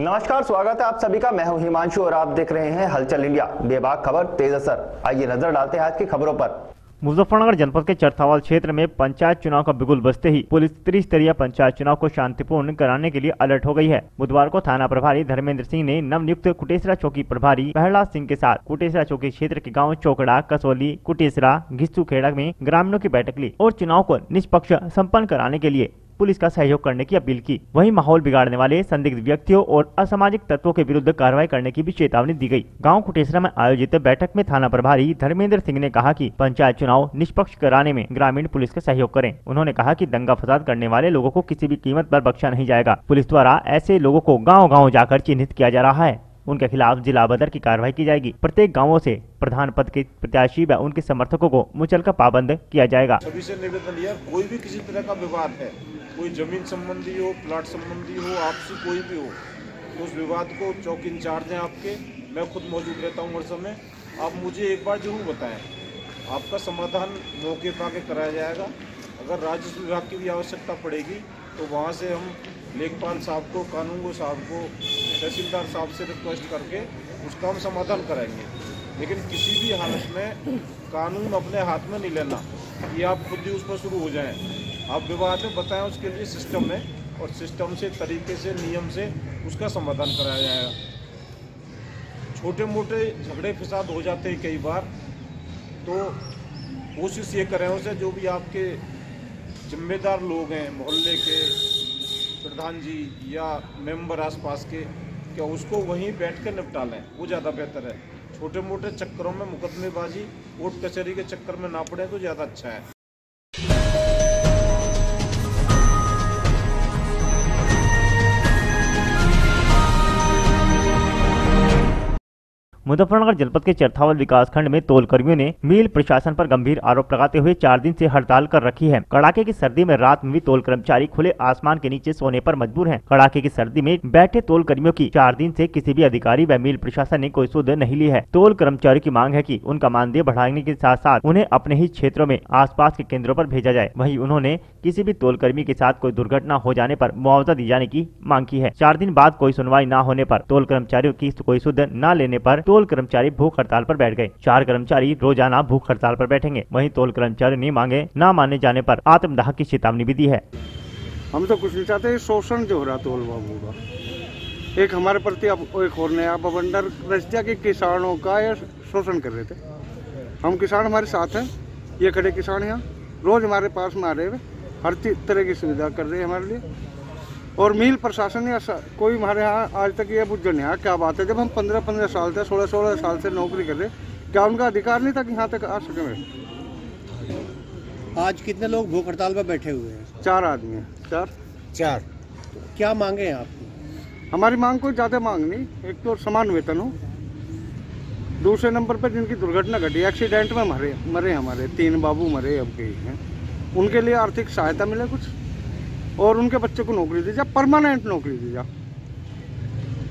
नमस्कार, स्वागत है आप सभी का। मैं हूं हिमांशु और आप देख रहे हैं हलचल इंडिया, बेबाक खबर तेज असर। आइए नजर डालते हैं आज की खबरों पर। मुजफ्फरनगर जनपद के चरथावाल क्षेत्र में पंचायत चुनाव का बिगुल बजते ही पुलिस त्रिस्तरीय पंचायत चुनाव को शांतिपूर्ण कराने के लिए अलर्ट हो गई है। बुधवार को थाना प्रभारी धर्मेंद्र सिंह ने नवनियुक्त कुटेसरा चौकी प्रभारी प्रहलाद सिंह के साथ कुटेसरा चौकी क्षेत्र के गांव चौकड़ा, कसौली, कुटेसरा, घिस्सू खेड़ा में ग्रामीणों की बैठक ली और चुनाव को निष्पक्ष संपन्न कराने के लिए पुलिस का सहयोग करने की अपील की। वहीं माहौल बिगाड़ने वाले संदिग्ध व्यक्तियों और असामाजिक तत्वों के विरुद्ध कार्रवाई करने की भी चेतावनी दी गई। गांव कुटेसरा में आयोजित बैठक में थाना प्रभारी धर्मेंद्र सिंह ने कहा कि पंचायत चुनाव निष्पक्ष कराने में ग्रामीण पुलिस का सहयोग करें। उन्होंने कहा कि दंगा फसाद करने वाले लोगों को किसी भी कीमत पर बख्शा नहीं जाएगा। पुलिस द्वारा ऐसे लोगों को गाँव-गाँव जाकर चिन्हित किया जा रहा है। उनके खिलाफ जिला बदर की कार्रवाई की जाएगी। प्रत्येक गांवों से प्रधान पद के प्रत्याशी व उनके समर्थकों को मुचलका पाबंद किया जाएगा। सभी से निवेदन है, कोई भी किसी तरह का विवाद है, कोई जमीन संबंधी हो, प्लाट संबंधी हो, आपसी कोई भी हो, तो उस विवाद को चौकी इंचार्ज हैं आपके, मैं खुद मौजूद रहता हूँ हर समय। आप मुझे एक बार जरूर बताएं, आपका समाधान मौके पर आके कराया जाएगा। अगर राजस्व विभाग की भी आवश्यकता पड़ेगी तो वहाँ से हम लेखपाल साहब को, कानूनगो साहब को, तहसीलदार साहब से रिक्वेस्ट करके उसका हम समाधान कराएंगे। लेकिन किसी भी हालत में कानून अपने हाथ में नहीं लेना कि आप खुद ही उस पर शुरू हो जाएं। आप विवाद में बताएं, उसके लिए सिस्टम है और सिस्टम से, तरीके से, नियम से उसका समाधान कराया जाएगा। छोटे मोटे झगड़े फसाद हो जाते हैं कई बार, तो कोशिश ये करें उसे, जो भी आपके जिम्मेदार लोग हैं, मोहल्ले के प्रधान जी या मेंबर आसपास के, क्या उसको वहीं बैठ कर निपटा लें, वो ज़्यादा बेहतर है। छोटे मोटे चक्करों में, मुकदमेबाजी, कोर्ट कचहरी के चक्कर में ना पड़े तो ज़्यादा अच्छा है। मुजफ्फरनगर जनपद के चरथावल विकास खंड में तोल कर्मियों ने मिल प्रशासन पर गंभीर आरोप लगाते हुए 4 दिन से हड़ताल कर रखी है। कड़ाके की सर्दी में रात में भी तोल कर्मचारी खुले आसमान के नीचे सोने पर मजबूर हैं। कड़ाके की सर्दी में बैठे तोल कर्मियों की 4 दिन से किसी भी अधिकारी व मिल प्रशासन ने कोई सुध नहीं ली है। तोल कर्मचारियों की मांग है कि उनका मानदेय बढ़ाने के साथ साथ उन्हें अपने ही क्षेत्रों में आसपास के केंद्रों पर भेजा जाए। वहीं उन्होंने किसी भी तोल कर्मी के साथ कोई दुर्घटना हो जाने पर मुआवजा दिए जाने की मांग की है। 4 दिन बाद कोई सुनवाई न होने पर, तोल कर्मचारियों की कोई सुध न लेने पर तोल कर्मचारी भूख हड़ताल पर बैठ गए। 4 कर्मचारी रोजाना भूख हड़ताल पर बैठेंगे। वहीं तोल कर्मचारियों ने मांगे न माने जाने पर आत्मदाह की चेतावनी भी दी है। हम तो कुछ नहीं चाहते, शोषण जो हो रहा तोल बाबू का, एक हमारे प्रति एक और नया बवंडर रचिया के किसानों का ये शोषण कर रहे थे। हम किसान हमारे साथ हैं, ये खड़े किसान यहाँ रोज हमारे पास में आ रहे, हर तरह की सुविधा कर रहे हैं हमारे लिए। और मिल प्रशासन या कोई हमारे यहाँ आज तक ये बुझ नहीं आया। क्या बात है, जब हम 15-15 साल से 16-16 साल से नौकरी कर रहे, क्या उनका अधिकार नहीं था कि यहाँ तक आ सके? आज कितने लोग भूख हड़ताल पर बैठे हुए हैं? 4 आदमी हैं। 4 क्या मांगे हैं आपकी? हमारी मांग कोई ज़्यादा मांग नहीं, एक तो समान वेतन हो, दूसरे नंबर पर जिनकी दुर्घटना घटी, एक्सीडेंट में मरे हमारे 3 बाबू मरे अब गए हैं, उनके लिए आर्थिक सहायता मिले कुछ, और उनके बच्चे को नौकरी दी जाए, परमानेंट नौकरी दी जाए।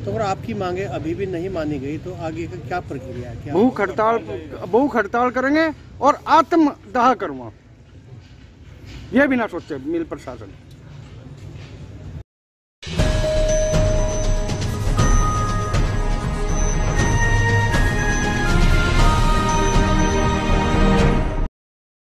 तो अगर आपकी मांगे अभी भी नहीं मानी गई तो आगे का क्या प्रक्रिया है? भूख हड़ताल करेंगे और आत्मदाह करूँगा, ये भी ना सोचे मिल प्रशासन।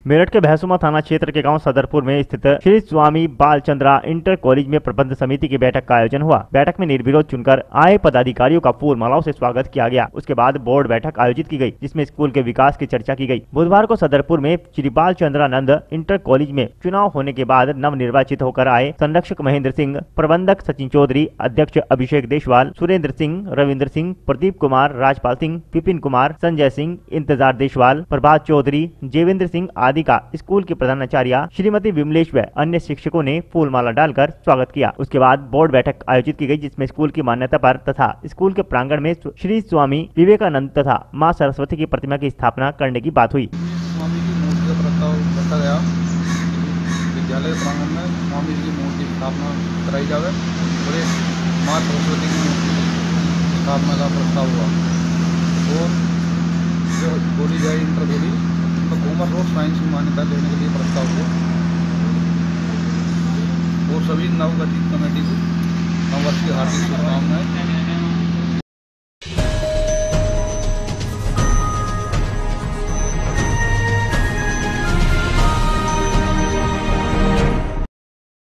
मेरठ के भैंसुमा थाना क्षेत्र के गांव सदरपुर में स्थित श्री स्वामी बालचंद्रा इंटर कॉलेज में प्रबंध समिति की बैठक का आयोजन हुआ। बैठक में निर्विरोध चुनकर आए पदाधिकारियों का फूल मालाओं से स्वागत किया गया। उसके बाद बोर्ड बैठक आयोजित की गई, जिसमें स्कूल के विकास की चर्चा की गई। बुधवार को सदरपुर में श्री बालचंद्रानंद इंटर कॉलेज में चुनाव होने के बाद नव निर्वाचित होकर आए संरक्षक महेंद्र सिंह, प्रबंधक सचिन चौधरी, अध्यक्ष अभिषेक देशवाल, सुरेंद्र सिंह, रविंद्र सिंह, प्रदीप कुमार, राजपाल सिंह, विपिन कुमार, संजय सिंह, इंतजार देशवाल, प्रभात चौधरी, जेवेंद्र सिंह आदि का स्कूल की प्रधानाचार्य श्रीमती विमलेश व अन्य शिक्षकों ने फूल माला डालकर स्वागत किया। उसके बाद बोर्ड बैठक आयोजित की गई, जिसमें स्कूल की मान्यता पर तथा स्कूल के प्रांगण में श्री स्वामी विवेकानंद तथा मां सरस्वती की प्रतिमा की स्थापना करने की बात हुई। स्वामी की मूर्ति का प्रस्ताव रखा गया, विद्यालय प्रांगण में स्वामी जी की मूर्ति की स्थापना कराई जाए और मां सरस्वती की मूर्ति की स्थापना का प्रस्ताव हुआ और जो बोली जाए इंटर बोली तो कॉमर्स और साइंस की मान्यता देने के लिए प्रस्ताव हुआ और सभी नवगठित कमेटी को नववर्ष की हार्दिक शुभकामनाएं।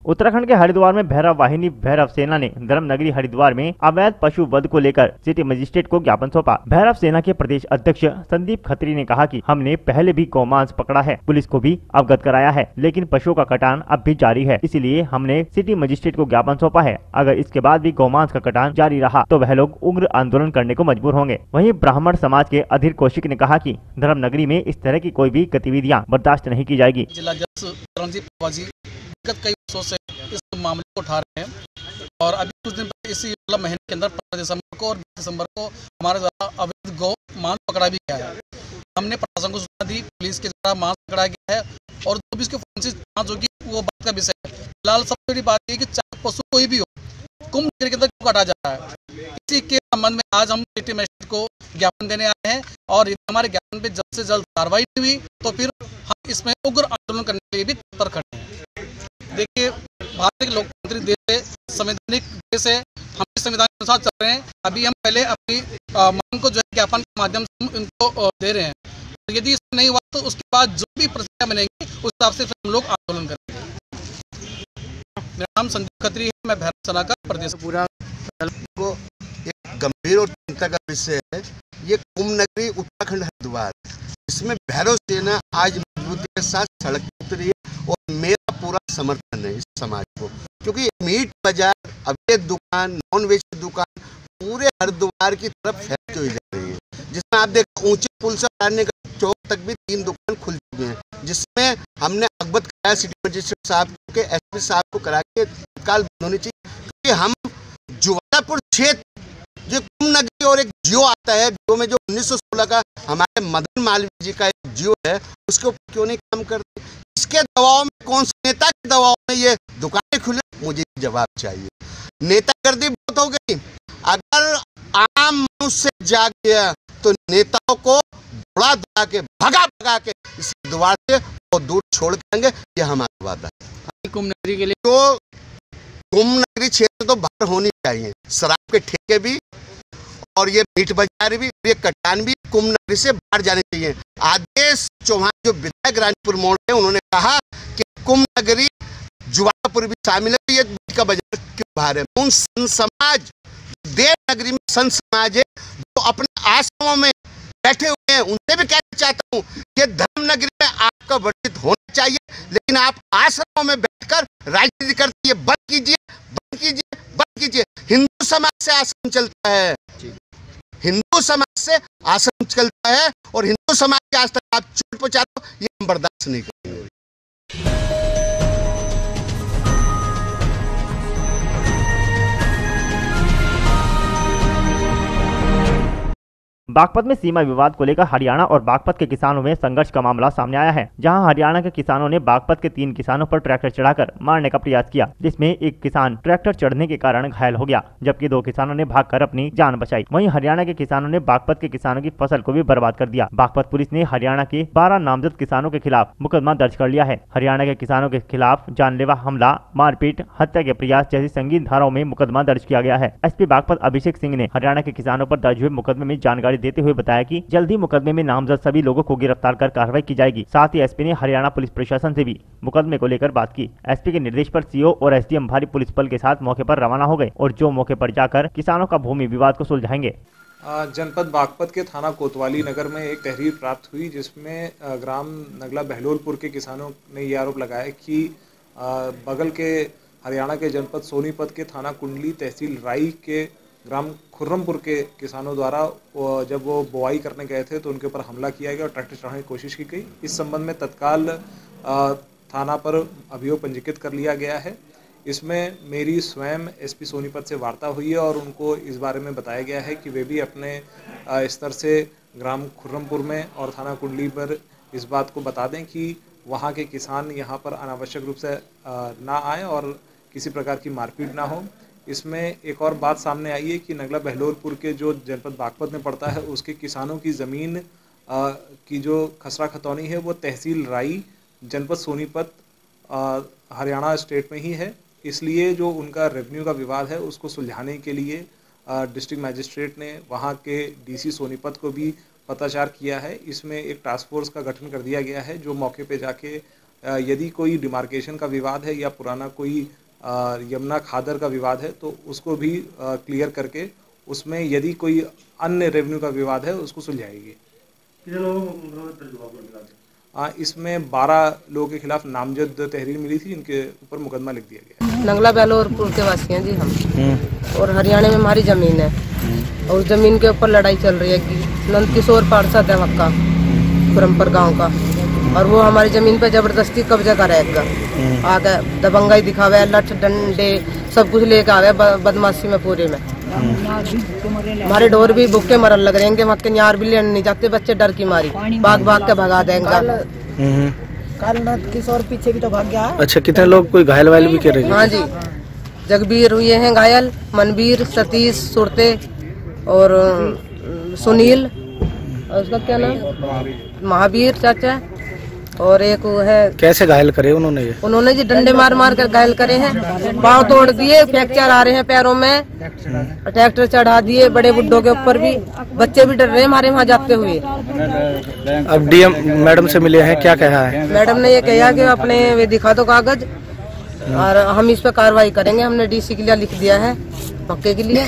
उत्तराखंड के हरिद्वार में भैरव वाहिनी भैरव सेना ने धर्म नगरी हरिद्वार में अवैध पशु वध को लेकर सिटी मजिस्ट्रेट को ज्ञापन सौंपा। भैरव सेना के प्रदेश अध्यक्ष संदीप खत्री ने कहा कि हमने पहले भी गौमांस पकड़ा है, पुलिस को भी अवगत कराया है, लेकिन पशुओं का कटान अब भी जारी है, इसलिए हमने सिटी मजिस्ट्रेट को ज्ञापन सौंपा है। अगर इसके बाद भी गौमांस का कटान जारी रहा तो वह लोग उग्र आंदोलन करने को मजबूर होंगे। वहीं ब्राह्मण समाज के अधीर कौशिक ने कहा कि धर्म नगरी में इस तरह की कोई भी गतिविधियां बर्दाश्त नहीं की जाएगी। कई वर्षों से इस मामले को उठा रहे हैं और अभी कुछ दिन पहले इसी महीने के अंदर 15 दिसंबर को और 20 दिसंबर को हमारे द्वारा अवैध गौ मांस पकड़ा भी गया है। हमने प्रशासन को सूचना दी, पुलिस के द्वारा मांस पकड़ा गया है और जो भी इसकी फोरेंसिक जांच होगी वो बात का विषय है। फिलहाल सबसे बड़ी बात है कि चाहे पशु कोई भी हो, कुंभ नगरी के अंदर क्यों काटा जा रहा है, इसी के संबंध में आज हम सिटी मजिस्ट्रेट को ज्ञापन देने आए हैं और यदि हमारे ज्ञापन पे जल्द से जल्द कार्रवाई नहीं हुई तो फिर हम इसमें उग्र आंदोलन करने के लिए भी तत्पर खड़े हैं। देखिए, भारत एक लोकतांत्रिक देश है, संवैधानिक देश है, हम इस संविधान के अनुसार चल रहे हैं। अभी हम पहले अपनी मांग को जो है ज्ञापन के माध्यम से हम इनको दे रहे हैं। तो यदि इसमें नहीं हुआ तो उसके बाद जो भी प्रक्रिया बनेगी उस हिसाब से फिर हम लोग आंदोलन करेंगे। मेरा नाम संदीप खत्री है, मैं भैरव सेना का प्रदेश। पूरा को एक गंभीर और चिंता का विषय है। ये कुंभ नगरी उत्तराखंड हरिद्वार, इसमें भैरव सेना आज मजबूती के साथ सड़क पर उतरी है और मेरा पूरा समर्थन है इस समाज को, क्योंकि मीट बाजार, अवैध दुकान, नॉन वेज की दुकान पूरे हरिद्वार की तरफ फैलती हुई जा रही है, जिसमें आप देखो ऊंचे पुल से लाने का चौक तक भी 3 दुकान खुल चुकी हैं, जिसमें हमने अवगत कराया सिटी मजिस्ट्रेट साहब के, एसपी साहब को करा के तत्काल बंद होनी चाहिए। क्योंकि हम जुवालापुर क्षेत्र जो कुंभ नगरी और एक जियो आता है, जियो में जो 1916 का हमारे मदन मालवीय जी का एक जियो है, उसके ऊपर क्यों नहीं काम करते? इसके दबाव में, कौन से नेता के दबाव में ये दुकानें खुले, मुझे जवाब चाहिए। नेतागर्दी बहुत हो गई। अगर आम मनुष्य जाग गया तो नेताओं को दौड़ा के भगा के इस द्वार से बहुत दूर छोड़ के आएंगे, ये हमारा वादा है। कुंभ नगरी के लिए तो कुंभ नगरी क्षेत्र तो बाहर होनी चाहिए, शराब के ठेके भी और ये मीट बाजार भी, ये कटान भी कुंभ नगरी से बाहर जाने चाहिए। आदेश चौहान जो विधायक रानीपुर मोड़ है, उन्होंने कहा कि कुंभ नगरी जुवालापुर भी शामिल है, ये मीट का बाजार क्यों बाहर है? उन संत समाज, देव नगरी में संत समाज है जो अपने आश्रमों में बैठे हुए हैं, उनसे भी कहना चाहता हूँ कि धर्म नगरी में आपका वर्णित होना चाहिए, लेकिन आप आश्रमों में बैठकर राजनीति करते हैं। बंद कीजिए, बंद कीजिए, बंद कीजिए। हिंदू समाज से आश्रम चलता है, हिंदू समाज से आश्रम चलता है और हिंदू समाज के आज तक आप चोट पहुंचाते हो, ये हम बर्दाश्त नहीं करेंगे। बागपत में सीमा विवाद को लेकर हरियाणा और बागपत के किसानों में संघर्ष का मामला सामने आया है, जहां हरियाणा के किसानों ने बागपत के 3 किसानों पर ट्रैक्टर चढ़ाकर मारने का प्रयास किया, जिसमें एक किसान ट्रैक्टर चढ़ने के कारण घायल हो गया, जबकि 2 किसानों ने भागकर अपनी जान बचाई। वहीं हरियाणा के किसानों ने बागपत के किसानों की फसल को भी बर्बाद कर दिया। बागपत पुलिस ने हरियाणा के 12 नामजद किसानों के खिलाफ मुकदमा दर्ज कर लिया है। हरियाणा के किसानों के खिलाफ जानलेवा हमला, मारपीट, हत्या के प्रयास जैसी संगीन धाराओं में मुकदमा दर्ज किया गया है। एसपी बागपत अभिषेक सिंह ने हरियाणा के किसानों पर दर्ज हुए मुकदमे में जानकारी देते हुए बताया कि जल्द ही मुकदमे में नामजद सभी लोगों को गिरफ्तार कर कार्रवाई की जाएगी। साथ ही एसपी ने हरियाणा पुलिस प्रशासन से भी मुकदमे को लेकर बात की। एसपी के निर्देश पर सीओ और एसडीएम भारी पुलिस बल के साथ मौके पर रवाना हो गए और जो मौके पर जाकर किसानों का भूमि विवाद को सुलझाएंगे। जनपद बागपत के थाना कोतवाली नगर में एक तहरीर प्राप्त हुई, जिसमें ग्राम नगला बहलोलपुर के किसानों ने ये आरोप लगाया कि बगल के हरियाणा के जनपद सोनीपत के थाना कुंडली तहसील राई के ग्राम खुर्रमपुर के किसानों द्वारा जब वो बुआई करने गए थे तो उनके ऊपर हमला किया गया और ट्रैक्टर चढ़ाने की कोशिश की गई। इस संबंध में तत्काल थाना पर अभियोग पंजीकृत कर लिया गया है। इसमें मेरी स्वयं एसपी सोनीपत से वार्ता हुई है और उनको इस बारे में बताया गया है कि वे भी अपने स्तर से ग्राम खुर्रमपुर में और थाना कुंडली पर इस बात को बता दें कि वहाँ के किसान यहाँ पर अनावश्यक रूप से ना आएँ और किसी प्रकार की मारपीट ना हो। इसमें एक और बात सामने आई है कि नगला बहलोलपुर के जो जनपद बागपत में पड़ता है, उसके किसानों की ज़मीन की जो खसरा खतौनी है वो तहसील राई जनपद सोनीपत हरियाणा स्टेट में ही है। इसलिए जो उनका रेवेन्यू का विवाद है उसको सुलझाने के लिए डिस्ट्रिक्ट मैजिस्ट्रेट ने वहाँ के डीसी सोनीपत को भी पत्राचार किया है। इसमें एक टास्क फोर्स का गठन कर दिया गया है जो मौके पे जाके यदि कोई डिमार्केशन का विवाद है या पुराना कोई यमुना खादर का विवाद है तो उसको भी क्लियर करके उसमें यदि कोई अन्य रेवेन्यू का विवाद है उसको सुलझाएगी। इसमें 12 लोगों के खिलाफ नामजद तहरीर मिली थी, इनके ऊपर मुकदमा लिख दिया गया। नंगला बेलोरपुर के वासी हैं जी हम, और हरियाणा में हमारी जमीन है और जमीन के ऊपर लड़ाई चल रही है कि नंद किशोर पार्षद है वक्का खुरमपुर गांव का, और वो हमारी जमीन पे जबरदस्ती कब्जा करेगा, आगे दबंगाई दिखावे, लठ डंडे सब कुछ लेके आवे बदमाशी में पूरे में। हमारे ढोर भी भूखे मरन लग रहे हैं, वहाँ यार भी लेने नहीं जाते, बच्चे डर की मारी भाग भाग के भगा देंगे। कल नंद किशोर पीछे भी तो भाग गया। अच्छा, कितने लोग कोई घायल वायल भी कर रहे हैं? हाँ जी, जगबीर हुए हैं घायल, मनबीर, सतीश, सुरते और सुनील, और उसका क्या नाम, महावीर चाचा, और एक वो है। कैसे घायल करे उन्होंने जी डंडे मार मार कर घायल करे हैं, पाँव तोड़ दिए, फ्रैक्चर आ रहे हैं पैरों में, ट्रैक्टर चढ़ा दिए, बड़े बुड्ढों के ऊपर भी, बच्चे भी डर रहे हैं हमारे वहाँ जाते हुए। अब डीएम मैडम से मिले हैं, क्या कहा है? मैडम ने ये कहा कि अपने वे दिखा दो कागज और हम इस पर कार्रवाई करेंगे। हमने डीसी के लिए लिख दिया है पक्के के लिए।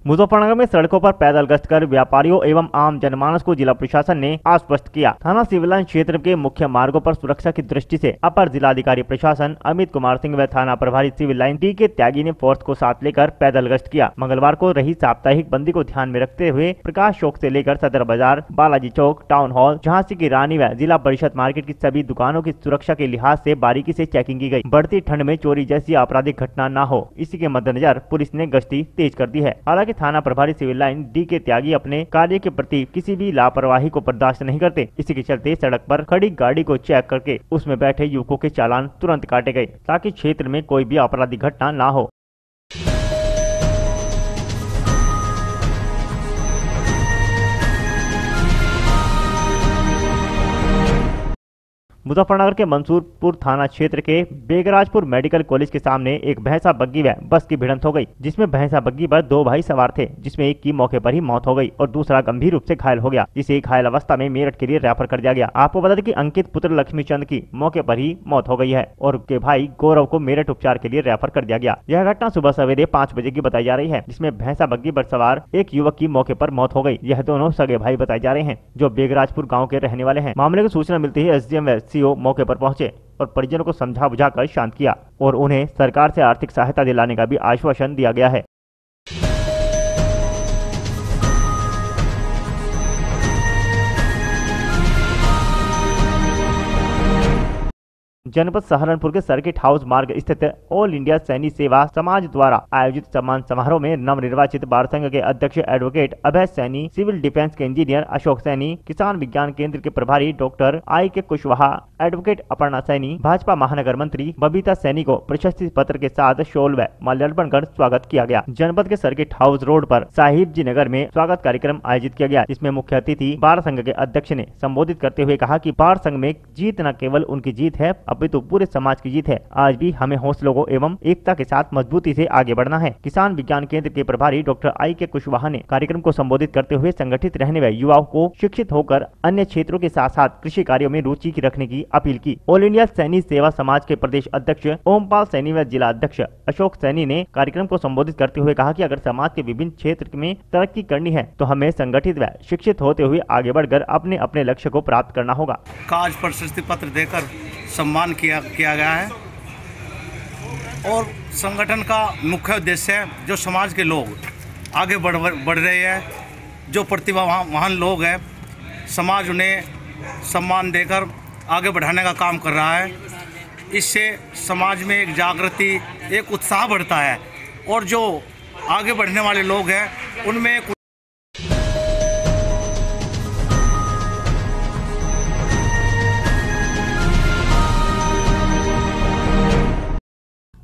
मुजफ्फरनगर में सड़कों पर पैदल गश्त कर व्यापारियों एवं आम जनमानस को जिला प्रशासन ने आश्वस्त किया। थाना सिविल लाइन क्षेत्र के मुख्य मार्गों पर सुरक्षा की दृष्टि से अपर जिलाधिकारी प्रशासन अमित कुमार सिंह व थाना प्रभारी सिविल लाइन टी के त्यागी ने फोर्स को साथ लेकर पैदल गश्त किया। मंगलवार को रही साप्ताहिक बंदी को ध्यान में रखते हुए प्रकाश चौक से लेकर सदर बाजार, बालाजी चौक, टाउन हॉल, झांसी की रानी व जिला परिषद मार्केट की सभी दुकानों की सुरक्षा के लिहाज से बारीकी से चेकिंग की गई। बढ़ती ठंड में चोरी जैसी आपराधिक घटना न हो, इसी के मद्देनजर पुलिस ने गश्ती तेज कर दी है। हालांकि थाना प्रभारी सिविल लाइन डी के त्यागी अपने कार्य के प्रति किसी भी लापरवाही को बर्दाश्त नहीं करते। इसी के चलते सड़क पर खड़ी गाड़ी को चेक करके उसमें बैठे युवकों के चालान तुरंत काटे गए ताकि क्षेत्र में कोई भी आपराधिक घटना न हो। मुजफ्फरनगर के मंसूरपुर थाना क्षेत्र के बेगराजपुर मेडिकल कॉलेज के सामने एक भैंसा बग्गी व बस की भिड़ंत हो गई, जिसमें भैंसा बग्गी पर 2 भाई सवार थे, जिसमें एक की मौके पर ही मौत हो गई और दूसरा गंभीर रूप से घायल हो गया, जिसे घायल अवस्था में मेरठ के लिए रेफर कर दिया गया। आपको बता दें कि अंकित पुत्र लक्ष्मी चंद की मौके पर ही मौत हो गई है और उनके भाई गौरव को मेरठ उपचार के लिए रेफर कर दिया गया। यह घटना सुबह सवेरे 5 बजे की बताई जा रही है, जिसमें भैंसा बग्गी पर सवार एक युवक की मौके पर मौत हो गई। यह दोनों सगे भाई बताए जा रहे हैं जो बेगराजपुर गाँव के रहने वाले हैं। मामले की सूचना मिलते ही एसडीएम व सीओ मौके पर पहुंचे और परिजनों को समझा बुझाकर शांत किया और उन्हें सरकार से आर्थिक सहायता दिलाने का भी आश्वासन दिया गया है। जनपद सहारनपुर के सर्किट हाउस मार्ग स्थित ऑल इंडिया सैनी सेवा समाज द्वारा आयोजित सम्मान समारोह में नवनिर्वाचित बार संघ के अध्यक्ष एडवोकेट अभय सैनी, सिविल डिफेंस के इंजीनियर अशोक सैनी, किसान विज्ञान केंद्र के प्रभारी डॉक्टर आई के कुशवाहा, एडवोकेट अपर्णा सैनी, भाजपा महानगर मंत्री बबीता सैनी को प्रशस्ति पत्र के साथ शॉल व माल्यार्पण कर स्वागत किया गया। जनपद के सर्किट हाउस रोड पर साहिब जी नगर में स्वागत कार्यक्रम आयोजित किया गया, जिसमें मुख्य अतिथि बार संघ के अध्यक्ष ने संबोधित करते हुए कहा कि बार संघ में जीत न केवल उनकी जीत है अपितु पूरे समाज की जीत है। आज भी हमें हौसलों को एवं एकता के साथ मजबूती से आगे बढ़ना है। किसान विज्ञान केंद्र के प्रभारी डॉक्टर आई के कुशवाहा ने कार्यक्रम को संबोधित करते हुए संगठित रहने वाले युवाओं को शिक्षित होकर अन्य क्षेत्रों के साथ साथ कृषि कार्यों में रुचि रखने की अपील की। ऑल इंडिया सैनी सेवा समाज के प्रदेश अध्यक्ष ओमपाल सैनी व जिला अध्यक्ष अशोक सैनी ने कार्यक्रम को संबोधित करते हुए कहा कि अगर समाज के विभिन्न क्षेत्र में तरक्की करनी है तो हमें संगठित व शिक्षित होते हुए आगे बढ़कर अपने अपने लक्ष्य को प्राप्त करना होगा। आज प्रशस्ति पत्र देकर सम्मान किया गया है और संगठन का मुख्य उद्देश्य है जो समाज के लोग आगे बढ़ रहे हैं, जो प्रतिभावान लोग हैं, समाज उन्हें सम्मान देकर आगे बढ़ाने का काम कर रहा है। इससे समाज में एक जागृति, एक उत्साह बढ़ता है और जो आगे बढ़ने वाले लोग हैं उनमें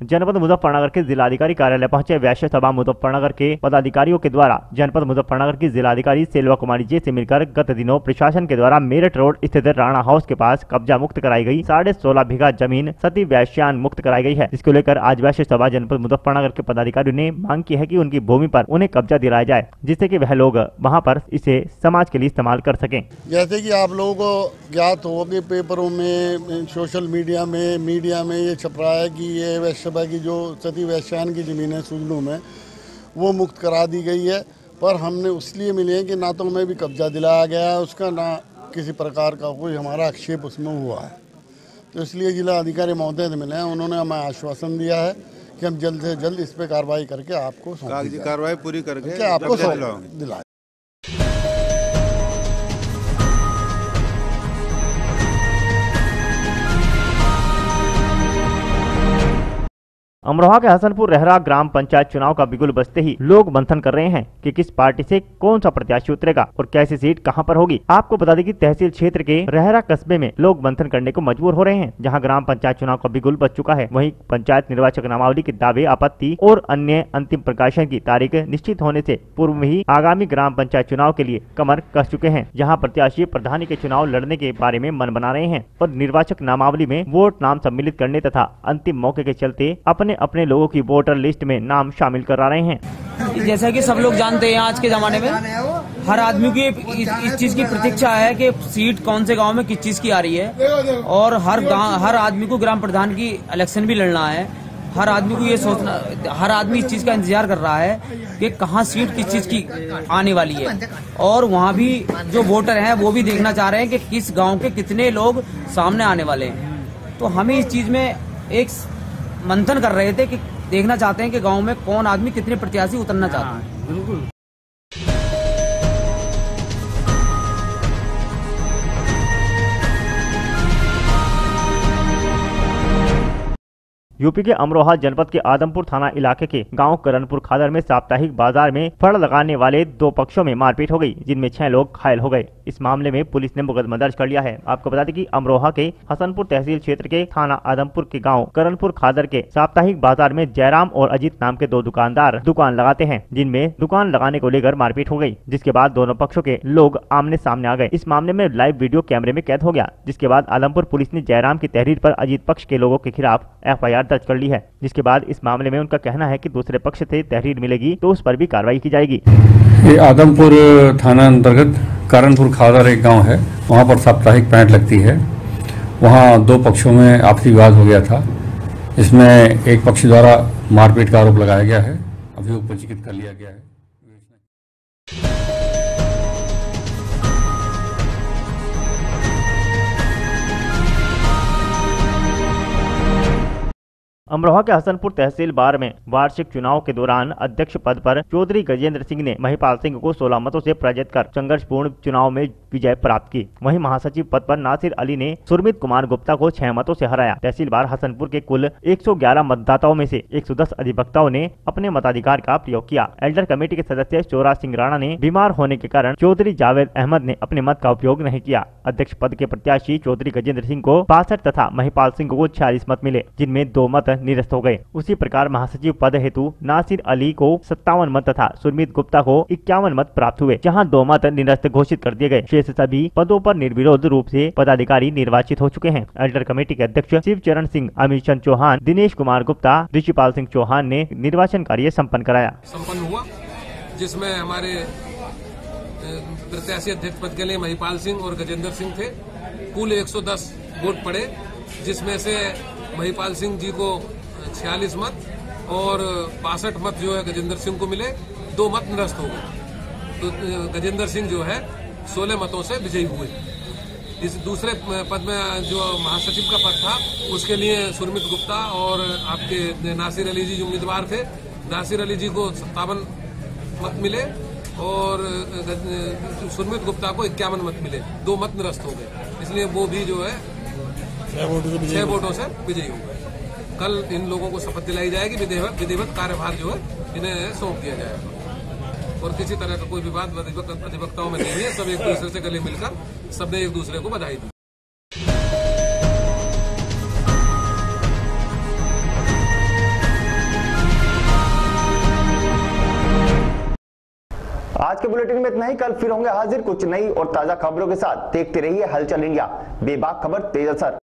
जनपद मुजफ्फरनगर के जिलाधिकारी कार्यालय पहुंचे वैश्य सभा मुजफ्फरनगर के पदाधिकारियों के द्वारा जनपद मुजफ्फरनगर की जिलाधिकारी सेल्वा कुमारी जे से मिलकर गत दिनों प्रशासन के द्वारा मेरठ रोड स्थित राणा हाउस के पास कब्जा मुक्त कराई गई 16.5 बीघा जमीन सती वैश्यान मुक्त कराई गई है, जिसको लेकर आज वैश्य सभा जनपद मुजफ्फरनगर के पदाधिकारियों ने मांग की है कि उनकी भूमि पर उन्हें कब्जा दिलाया जाए, जिससे कि वह लोग वहां पर इसे समाज के लिए इस्तेमाल कर सकें। जैसे कि आप लोगों को ज्ञात हो कि पेपरों में, सोशल मीडिया में ये छप रहा है कि ये वैश्य सभा की जो सती वैश्यान की ज़मीन है सुजलू में वो मुक्त करा दी गई है, पर हमने इसलिए मिले हैं कि ना तो हमें भी कब्जा दिलाया गया है उसका, ना किसी प्रकार का कोई हमारा आक्षेप उसमें हुआ है। तो इसलिए जिला अधिकारी महोदय से मिले हैं, उन्होंने हमें आश्वासन दिया है कि हम जल्द से जल्द इस पर कार्रवाई करके आपको कागजी कार्रवाई पूरी करके आपको दिलाएं। अमरोहा के हसनपुर रहरा ग्राम पंचायत चुनाव का बिगुल बजते ही लोग मंथन कर रहे हैं कि किस पार्टी से कौन सा प्रत्याशी उतरेगा और कैसी सीट कहां पर होगी। आपको बता दें कि तहसील क्षेत्र के रहरा कस्बे में लोग मंथन करने को मजबूर हो रहे हैं, जहां ग्राम पंचायत चुनाव का बिगुल बज चुका है। वहीं पंचायत निर्वाचक नामावली के दावे, आपत्ति और अन्य अंतिम प्रकाशन की तारीख निश्चित होने से पूर्व में ही आगामी ग्राम पंचायत चुनाव के लिए कमर कस चुके हैं, जहाँ प्रत्याशी प्रधानी के चुनाव लड़ने के बारे में मन बना रहे हैं और निर्वाचक नामावली में वोट नाम सम्मिलित करने तथा अंतिम मौके के चलते अपने लोगों की वोटर लिस्ट में नाम शामिल करा रहे हैं। जैसा कि सब लोग जानते हैं आज के जमाने में हर आदमी की इस चीज की प्रतीक्षा है कि सीट कौन से गांव में किस चीज की आ रही है, और हर आदमी को ग्राम प्रधान की इलेक्शन भी लड़ना है। हर आदमी को ये सोचना, हर आदमी इस चीज का इंतजार कर रहा है कि कहाँ सीट किस चीज की आने वाली है, और वहाँ भी जो वोटर हैं वो भी देखना चाह रहे हैं कि किस गाँव के कितने लोग सामने आने वाले हैं। तो हमें इस चीज में एक मंथन कर रहे थे कि देखना चाहते हैं कि गांव में कौन आदमी कितने प्रत्याशी उतरना चाहते हैं। बिल्कुल। यूपी के अमरोहा जनपद के आदमपुर थाना इलाके के गांव करणपुर खादर में साप्ताहिक बाजार में फड़ लगाने वाले दो पक्षों में मारपीट हो गई, जिनमें 6 लोग घायल हो गए। इस मामले में पुलिस ने मुकदमा दर्ज कर लिया है। आपको बता दें कि अमरोहा के हसनपुर तहसील क्षेत्र के थाना आदमपुर के गांव करणपुर खादर के साप्ताहिक बाजार में जयराम और अजीत नाम के 2 दुकानदार दुकान लगाते हैं, जिनमें दुकान लगाने को लेकर मारपीट हो गई, जिसके बाद दोनों पक्षों के लोग आमने सामने आ गए। इस मामले में लाइव वीडियो कैमरे में कैद हो गया, जिसके बाद आदमपुर पुलिस ने जयराम की तहरीर पर अजीत पक्ष के लोगों के खिलाफ FIR दर्ज कर ली है, जिसके बाद इस मामले में उनका कहना है कि दूसरे पक्ष से तहरीर मिलेगी तो उस पर भी कार्रवाई की जाएगी। ये आदमपुर थाना अंतर्गत करणपुर खादर एक गांव है, वहां पर साप्ताहिक पैंट लगती है। वहां 2 पक्षों में आपसी विवाद हो गया था। इसमें एक पक्ष द्वारा मारपीट का आरोप लगाया गया है, अभियोग पंजीकृत कर लिया गया है। अमरोहा के हसनपुर तहसील बार में वार्षिक चुनाव के दौरान अध्यक्ष पद पर चौधरी गजेंद्र सिंह ने महिपाल सिंह को 16 मतों से पराजित कर संघर्षपूर्ण चुनाव में विजय प्राप्त की। वहीं महासचिव पद पर नासिर अली ने सुरमित कुमार गुप्ता को 6 मतों से हराया। तहसील बार हसनपुर के कुल 111 मतदाताओं में से 110 अधिवक्ताओं ने अपने मताधिकार का प्रयोग किया। एल्डर कमेटी के सदस्य चोरा सिंह राणा ने बीमार होने के कारण चौधरी जावेद अहमद ने अपने मत का उपयोग नहीं किया। अध्यक्ष पद के प्रत्याशी चौधरी गजेंद्र सिंह को 62 तथा महिपाल सिंह को 46 मत मिले, जिनमें 2 मत निरस्त हो गए। उसी प्रकार महासचिव पद हेतु नासिर अली को 57 मत तथा सुरमीत गुप्ता को 51 मत प्राप्त हुए, जहां 2 मत निरस्त घोषित कर दिए गए। शेष सभी पदों पर निर्विरोध रूप से पदाधिकारी निर्वाचित हो चुके हैं। एल्डर कमेटी के अध्यक्ष शिवचरण सिंह, अमित चंद चौहान, दिनेश कुमार गुप्ता, ऋषिपाल सिंह चौहान ने निर्वाचन कार्य संपन्न कराया। संपन्न हुआ, जिसमें हमारे प्रत्याशी अध्यक्ष पद के लिए महिपाल सिंह और गजेंद्र सिंह थे। कुल 110 वोट पड़े, जिसमें से महिपाल सिंह जी को 46 मत और 62 मत जो है गजेंद्र सिंह को मिले, 2 मत निरस्त हो गए। तो गजेंद्र सिंह जो है 16 मतों से विजयी हुए। इस दूसरे पद में जो महासचिव का पद था उसके लिए सुरमित गुप्ता और आपके नासिर अली जी जो उम्मीदवार थे, नासिर अली जी को 57 मत मिले और सुरमित गुप्ता को 51 मत मिले, 2 मत निरस्त हो गए। इसलिए वो भी जो है 6 वोटों से विजयी हो गए। कल इन लोगों को शपथ दिलाई जाएगी, विधिवत कार्यभार जो है इन्हें सौंप दिया जाएगा और किसी तरह का कोई विवाद अधिवक्ताओं में नहीं है। सब एक दूसरे से गले मिलकर सबने एक दूसरे को बधाई दी। आज के बुलेटिन में इतना ही। कल फिर होंगे हाजिर कुछ नई और ताजा खबरों के साथ। देखते रहिए हलचल इंडिया, बेबाक खबर तेज असर।